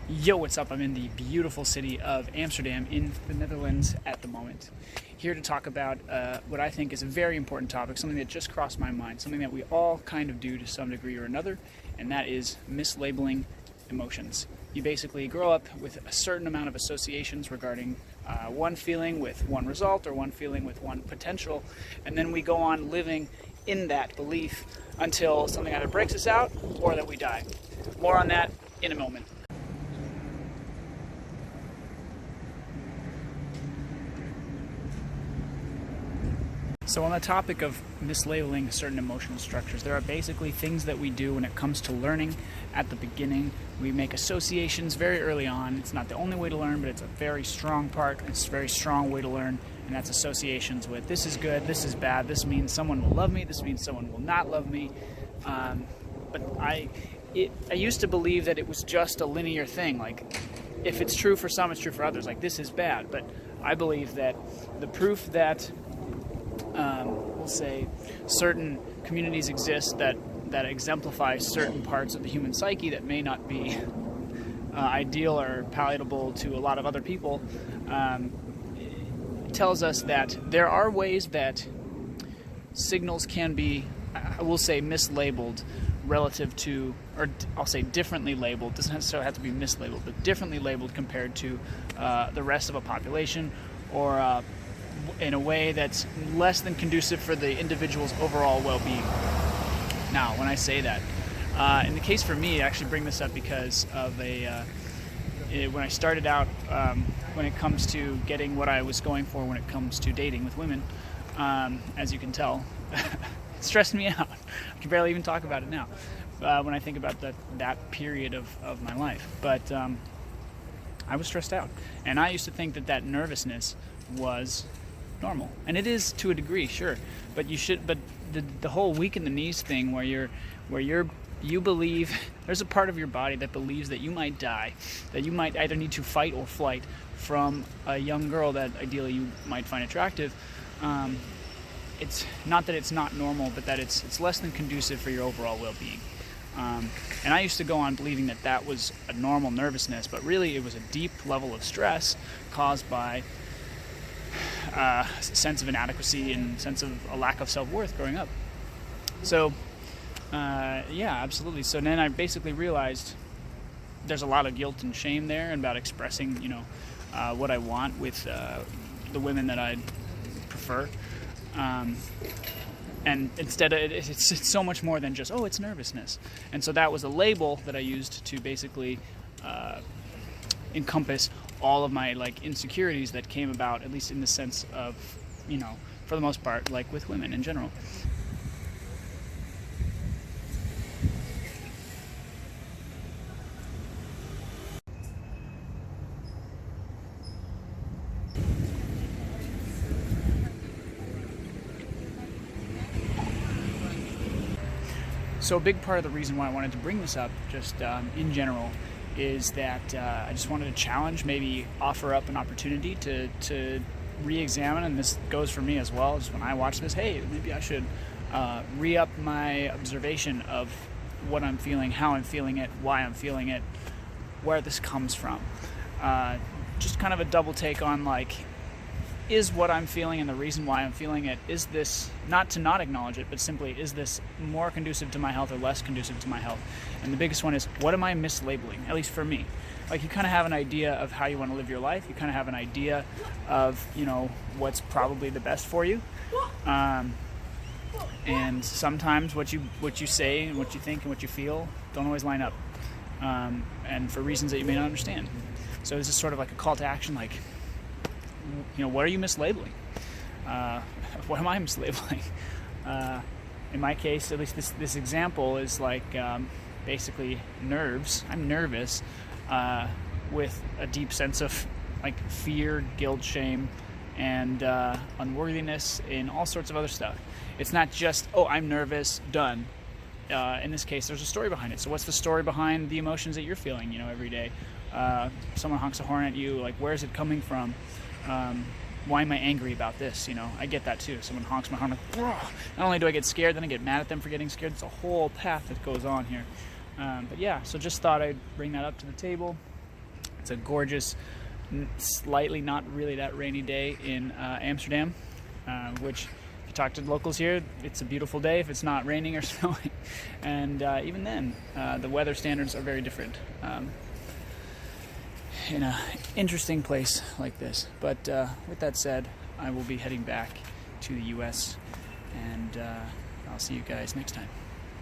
Yo, what's up? I'm in the beautiful city of Amsterdam in the Netherlands at the moment. Here to talk about what I think is a very important topic, something that just crossed my mind, something that we all kind of do to some degree or another, and that is mislabeling emotions. You basically grow up with a certain amount of associations regarding one feeling with one result or one feeling with one potential, and then we go on living in that belief until something either breaks us out or that we die. More on that in a moment. So on the topic of mislabeling certain emotional structures, there are basically things that we do when it comes to learning at the beginning. We make associations very early on. It's not the only way to learn, but it's a very strong part. It's a very strong way to learn, and that's associations with this is good, this is bad, this means someone will love me, this means someone will not love me. But I used to believe that it was just a linear thing. Like, if it's true for some, it's true for others. Like, this is bad. But I believe that the proof that we'll say certain communities exist that exemplify certain parts of the human psyche that may not be ideal or palatable to a lot of other people, tells us that there are ways that signals can be, I will say, mislabeled relative to, or I'll say differently labeled, doesn't necessarily have to be mislabeled, but differently labeled compared to the rest of a population, or in a way that's less than conducive for the individual's overall well-being. Now, when I say that, in the case for me, I actually bring this up because of when I started out, when it comes to getting what I was going for when it comes to dating with women, as you can tell, it stressed me out. I can barely even talk about it now when I think about that period of my life. But I was stressed out, and I used to think that nervousness was normal, and it is to a degree, sure, but the whole weak in the knees thing, where you believe there's a part of your body that believes that you might die, that you might either need to fight or flight from a young girl that ideally you might find attractive. It's not that it's not normal, but that it's less than conducive for your overall well-being. And I used to go on believing that was a normal nervousness, but really it was a deep level of stress caused by sense of inadequacy and sense of a lack of self-worth growing up. So yeah, absolutely. So then I basically realized there's a lot of guilt and shame there about expressing, what I want with the women that I prefer. And instead, it's so much more than just, oh, it's nervousness. And so that was a label that I used to basically encompass all of my insecurities that came about, at least in the sense of, for the most part, with women in general. So a big part of the reason why I wanted to bring this up, just in general, is that I just wanted to challenge, maybe offer up an opportunity to re-examine, and this goes for me as well, just when I watch this, hey, maybe I should re-up my observation of what I'm feeling, how I'm feeling it, why I'm feeling it, where this comes from. Just kind of a double take on, is what I'm feeling and the reason why I'm feeling it, is this, not to not acknowledge it, but simply, is this more conducive to my health or less conducive to my health? And the biggest one is, what am I mislabeling, at least for me? You kind of have an idea of how you want to live your life. You kind of have an idea of, what's probably the best for you. And sometimes what you say and what you think and what you feel don't always line up. And for reasons that you may not understand. So this is sort of like a call to action, what are you mislabeling? What am I mislabeling? In my case, at least this example is basically nerves. I'm nervous with a deep sense of fear, guilt, shame, and unworthiness, and all sorts of other stuff. It's not just, oh, I'm nervous, done. In this case, there's a story behind it. So what's the story behind the emotions that you're feeling, every day? Someone honks a horn at you, where is it coming from? Why am I angry about this? I get that too. Someone honks my horn, not only do I get scared, then I get mad at them for getting scared. It's a whole path that goes on here. But yeah, so just thought I'd bring that up to the table. It's a gorgeous, slightly not really that rainy day in Amsterdam, which, if you talk to the locals here, it's a beautiful day if it's not raining or snowing. And even then, the weather standards are very different in an interesting place like this. But with that said, I will be heading back to the US, and I'll see you guys next time.